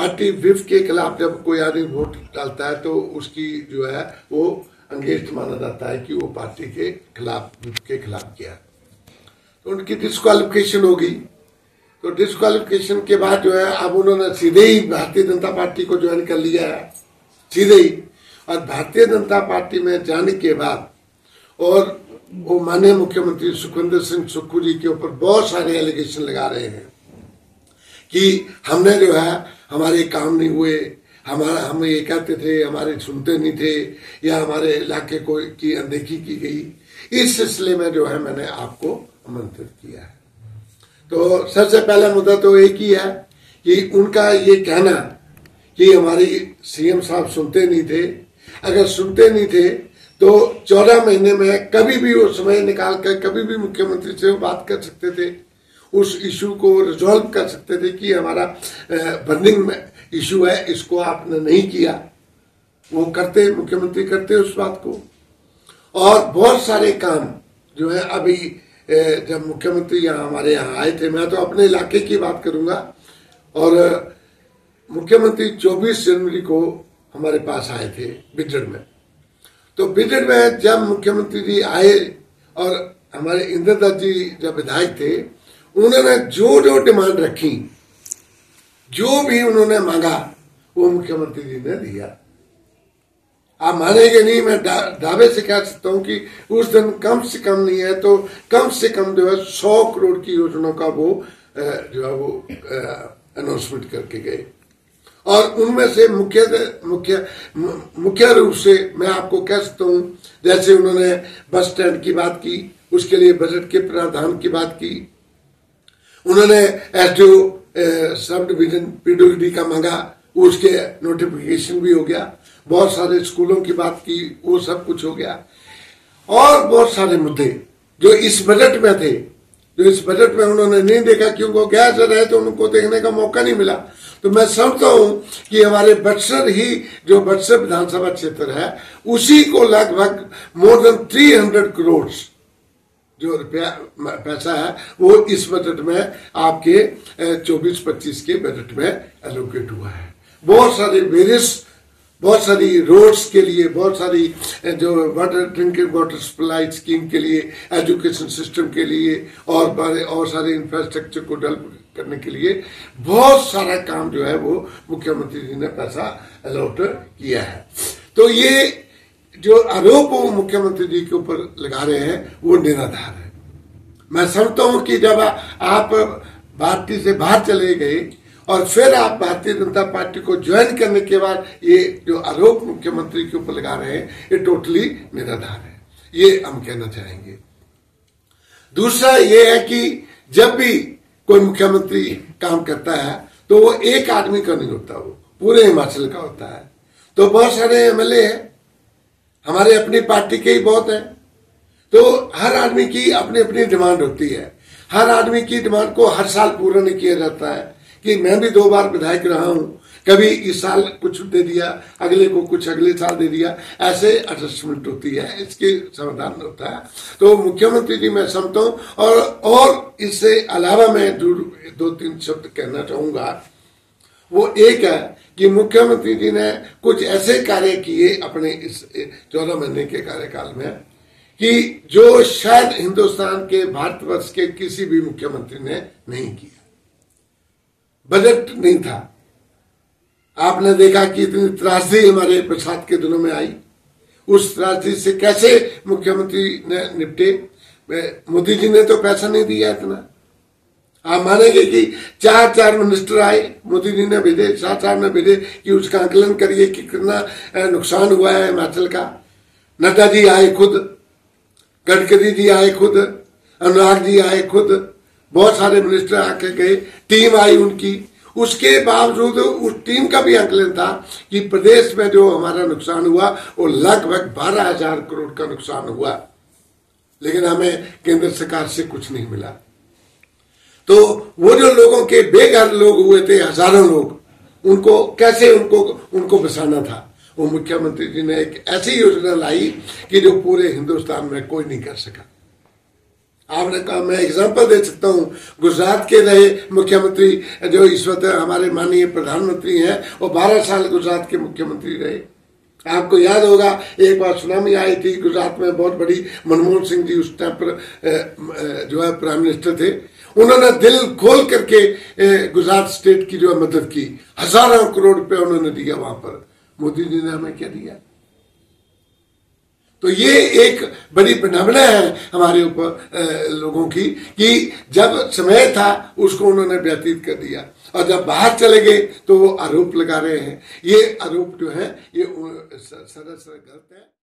Party whip के खिलाफ जब कोई आदमी वोट डालता है तो उसकी जो है वो अंगेस्ट माना जाता है कि वो पार्टी के खिलाफ, विप के खिलाफ किया। तो उनकी डिस्क्वालिफिकेशन हो गई। तो डिस्क्वालिफिकेशन के बाद जो है अब उन्होंने सीधे ही भारतीय जनता पार्टी को ज्वाइन कर लिया है, सीधे ही। और भारतीय जनता पार्टी में जाने के बाद और वो माननीय मुख्यमंत्री सुखविंदर सिंह सुक्खू जी के ऊपर बहुत सारे एलिगेशन लगा रहे हैं कि हमने जो है हमारे काम नहीं हुए, हम ये कहते थे, हमारे सुनते नहीं थे, या हमारे इलाके को की अनदेखी की गई। इस सिलसिले में जो है मैंने आपको आमंत्रित किया है। तो सबसे पहला मुद्दा तो एक ही है कि उनका ये कहना कि हमारी सीएम साहब सुनते नहीं थे। अगर सुनते नहीं थे तो 14 महीने में कभी भी वो समय निकाल कर कभी भी मुख्यमंत्री से बात कर सकते थे, उस इशू को रिजॉल्व कर सकते थे कि हमारा बर्निंग इशू है, इसको आपने नहीं किया। वो करते, मुख्यमंत्री करते उस बात को। और बहुत सारे काम जो है अभी जब मुख्यमंत्री यहाँ हमारे यहाँ आए थे, मैं तो अपने इलाके की बात करूंगा, और मुख्यमंत्री 24 जनवरी को हमारे पास आए थे बिजड़ में। तो बिजड़ में जब मुख्यमंत्री जी आए और हमारे इंद्रदत्त जी जब विधायक थे, उन्होंने जो जो डिमांड रखी, जो भी उन्होंने मांगा, वो मुख्यमंत्री जी ने दिया। आप मानेंगे नहीं, मैं दावे से कह सकता हूं कि उस दिन कम से कम नहीं है तो कम से कम जो है 100 करोड़ की योजनाओं का वो जो है वो अनाउंसमेंट करके गए। और उनमें से मुख्य रूप से मैं आपको कह सकता हूं, जैसे उन्होंने बस स्टैंड की बात की, उसके लिए बजट के प्रावधान की बात की। उन्होंने एसडीओ सब डिवीजन पीडब्ल्यूडी का मांगा, उसके नोटिफिकेशन भी हो गया। बहुत सारे स्कूलों की बात की, वो सब कुछ हो गया। और बहुत सारे मुद्दे जो इस बजट में थे, जो इस बजट में उन्होंने नहीं देखा क्योंकि वो गैर रहे तो उनको देखने का मौका नहीं मिला। तो मैं समझता हूं कि हमारे बक्सर ही, जो बक्सर विधानसभा क्षेत्र है, उसी को लगभग मोर देन 300 करोड़ जो रुपया पैसा है वो इस बजट में आपके 24-25 के बजट में एलोकेट हुआ है। बहुत सारी रोड्स के लिए, बहुत सारी जो water drinking water supply scheme के लिए, एजुकेशन सिस्टम के लिए, और सारे इंफ्रास्ट्रक्चर को डेवलप करने के लिए बहुत सारा काम जो है वो मुख्यमंत्री जी ने पैसा अलॉट किया है। तो ये जो आरोप वो मुख्यमंत्री जी के ऊपर लगा रहे हैं वो निराधार है। मैं समझता हूं कि जब आप पार्टी से बाहर चले गए और फिर आप भारतीय जनता पार्टी को ज्वाइन करने के बाद ये जो आरोप मुख्यमंत्री के ऊपर लगा रहे हैं ये टोटली निराधार है, ये हम कहना चाहेंगे। दूसरा ये है कि जब भी कोई मुख्यमंत्री काम करता है तो वो एक आदमी का नहीं होता, वो पूरे हिमाचल का होता है। तो बहुत सारे एमएलए हैं, हमारे अपनी पार्टी के ही बहुत हैं। तो हर आदमी की अपनी अपनी डिमांड होती है। हर आदमी की डिमांड को हर साल पूरा नहीं किया जाता है कि मैं भी 2 बार विधायक रहा हूं, कभी इस साल कुछ दे दिया, अगले को कुछ अगले साल दे दिया, ऐसे एडजस्टमेंट होती है, इसके समाधान होता है। तो मुख्यमंत्री जी मैं समझता हूं। और इससे अलावा मैं 2-3 शब्द कहना चाहूंगा। वो एक है कि मुख्यमंत्री जी ने कुछ ऐसे कार्य किए अपने इस 14 महीने के कार्यकाल में कि जो शायद हिंदुस्तान के, भारतवर्ष के किसी भी मुख्यमंत्री ने नहीं किया। बजट नहीं था, आपने देखा कि इतनी त्रासदी हमारे बरसात के दिनों में आई, उस त्रासदी से कैसे मुख्यमंत्री ने निपटे। मोदी जी ने तो पैसा नहीं दिया इतना। आप मानेंगे कि 4 मिनिस्टर आए, मोदी जी ने भेजे, शाह साहब ने भेजे कि उसका आकलन करिए कि कितना नुकसान हुआ है हिमाचल का। नड्डा जी आए खुद, गडकरी जी आए खुद, अनुराग जी आए खुद, बहुत सारे मिनिस्टर आके गए, टीम आई उनकी। उसके बावजूद उस टीम का भी आकलन था कि प्रदेश में जो हमारा नुकसान हुआ वो लगभग 12,000 करोड़ का नुकसान हुआ, लेकिन हमें केंद्र सरकार से कुछ नहीं मिला। तो वो जो लोगों के बेघर लोग हुए थे, हजारों लोग, उनको कैसे उनको बसाना था। वो मुख्यमंत्री जी ने एक ऐसी योजना लाई कि जो पूरे हिंदुस्तान में कोई नहीं कर सका। आपने कहा, मैं एग्जांपल दे सकता हूँ, गुजरात के रहे मुख्यमंत्री जो इस वक्त हमारे माननीय प्रधानमंत्री हैं, वो 12 साल गुजरात के मुख्यमंत्री रहे। आपको याद होगा एक बार सुनामी आई थी गुजरात में बहुत बड़ी, मनमोहन सिंह जी उस टाइम पर जो है प्राइम मिनिस्टर थे, उन्होंने दिल खोल करके गुजरात स्टेट की जो है मदद की, हजारों करोड़ रुपए उन्होंने दिया वहां पर। मोदी जी ने हमें क्या दिया? तो ये एक बड़ी विडंबना है हमारे ऊपर लोगों की कि जब समय था उसको उन्होंने व्यतीत कर दिया, और जब बाहर चले गए तो वो आरोप लगा रहे हैं। ये आरोप जो है ये सरासर गलत है।